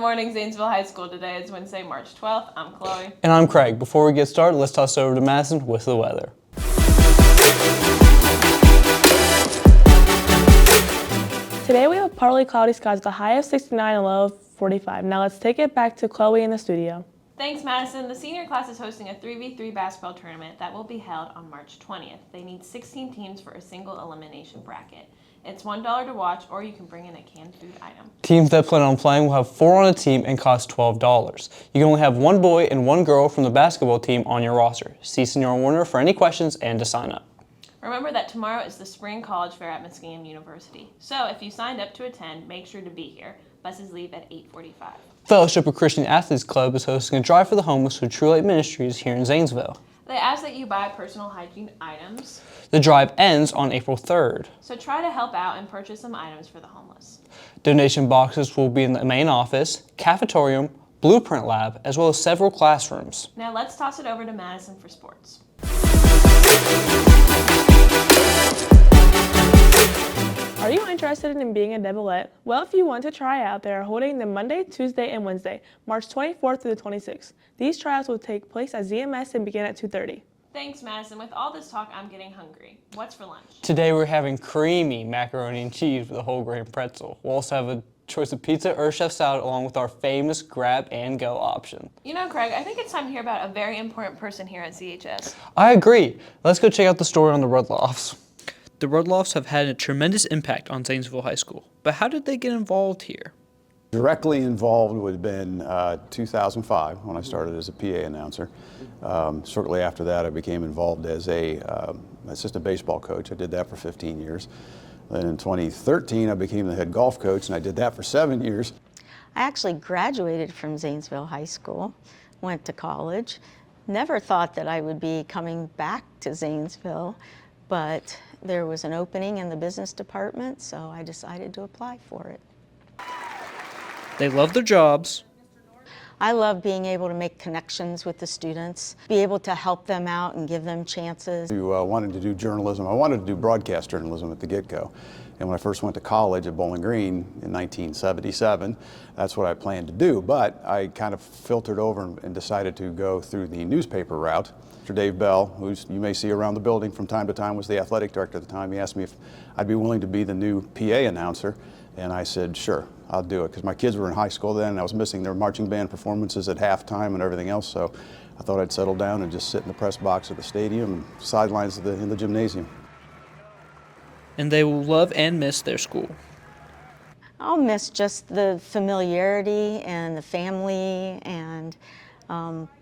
morning, Zanesville High School. Today is Wednesday, March 12th. I'm Chloe. And I'm Craig. Before we get started, let's toss it over to Madison with the weather. Today we have partly cloudy skies with a high of 69 and a low of 45. Now let's take it back to Chloe in the studio. Thanks, Madison. The senior class is hosting a 3v3 basketball tournament that will be held on March 20th. They need 16 teams for a single elimination bracket. It's $1 to watch, or you can bring in a canned food item. Teams that plan on playing will have 4 on a team and cost $12. You can only have 1 boy and 1 girl from the basketball team on your roster. See Senior Warner for any questions and to sign up. Remember that tomorrow is the Spring College Fair at Muskingum University. So if you signed up to attend, make sure to be here. Buses leave at 8:45. Fellowship of Christian Athletes Club is hosting a drive for the homeless with True Light Ministries here in Zanesville. They ask that you buy personal hygiene items. The drive ends on April 3rd. So try to help out and purchase some items for the homeless. Donation boxes will be in the main office, cafetorium, blueprint lab, as well as several classrooms. Now let's toss it over to Madison for sports. Are you interested in being a Devilette? Well, if you want to try out, they are holding them Monday, Tuesday, and Wednesday, March 24th through the 26th. These tryouts will take place at ZMS and begin at 2:30. Thanks, Madison. With all this talk, I'm getting hungry. What's for lunch? Today we're having creamy macaroni and cheese with a whole grain pretzel. We'll also have a choice of pizza or chef salad along with our famous grab and go option. You know, Craig, I think it's time to hear about a very important person here at ZHS. I agree. Let's go check out the story on the Rudloffs. The Rudloffs have had a tremendous impact on Zanesville High School, but how did they get involved here? Directly involved would have been 2005 when I started as a PA announcer. Shortly after that, I became involved as a assistant baseball coach. I did that for 15 years. Then in 2013, I became the head golf coach, and I did that for 7 years. I actually graduated from Zanesville High School, went to college. Never thought that I would be coming back to Zanesville, but there was an opening in the business department, so I decided to apply for it. They love their jobs. I love being able to make connections with the students, be able to help them out and give them chances. I wanted to do journalism. I wanted to do broadcast journalism at the get-go. And when I first went to college at Bowling Green in 1977, that's what I planned to do. But I kind of filtered over and decided to go through the newspaper route. Mr. Dave Bell, who you may see around the building from time to time, was the athletic director at the time. He asked me if I'd be willing to be the new PA announcer. And I said, sure, I'll do it, because my kids were in high school then, and I was missing their marching band performances at halftime and everything else, so I thought I'd settle down and just sit in the press box of the stadium and sidelines in the gymnasium. And they will love and miss their school. I'll miss just the familiarity and the family, and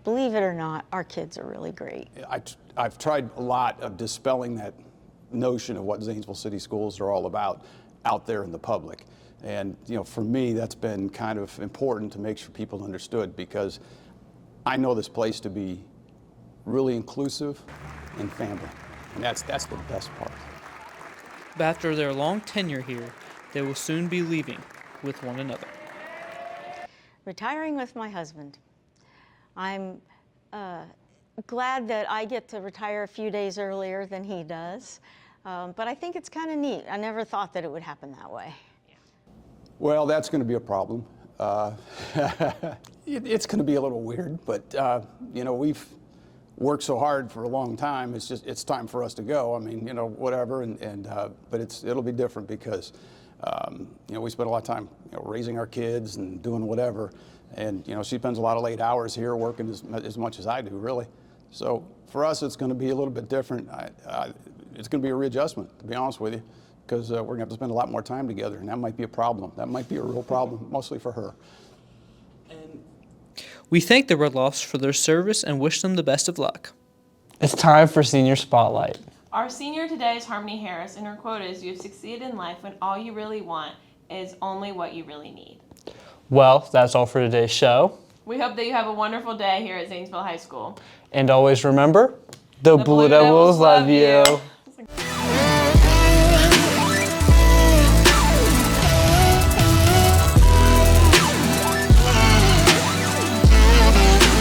believe it or not, our kids are really great. I've tried a lot of dispelling that notion of what Zanesville City Schools are all about out there in the public. And you know, for me, that's been kind of important to make sure people understood, because I know this place to be really inclusive and family, and that's the best part. But after their long tenure here, they will soon be leaving with one another. Retiring with my husband. I'm glad that I get to retire a few days earlier than he does, but I think it's kind of neat. I never thought that it would happen that way. Well, that's going to be a problem. It's going to be a little weird, but you know, we've worked so hard for a long time. It's time for us to go. I mean, you know, whatever. But it'll be different because you know, we spend a lot of time, you know, raising our kids and doing whatever. And you know, she spends a lot of late hours here working as much as I do, really. So for us, it's going to be a little bit different. It's going to be a readjustment, to be honest with you, because we're going to have to spend a lot more time together, and that might be a problem. That might be a real problem, mostly for her. We thank the Rudloffs for their service and wish them the best of luck. It's time for Senior Spotlight. Our senior today is Harmony Harris, and her quote is, "You have succeeded in life when all you really want is only what you really need." Well, that's all for today's show. We hope that you have a wonderful day here at Zanesville High School. And always remember, the Blue Devils love you.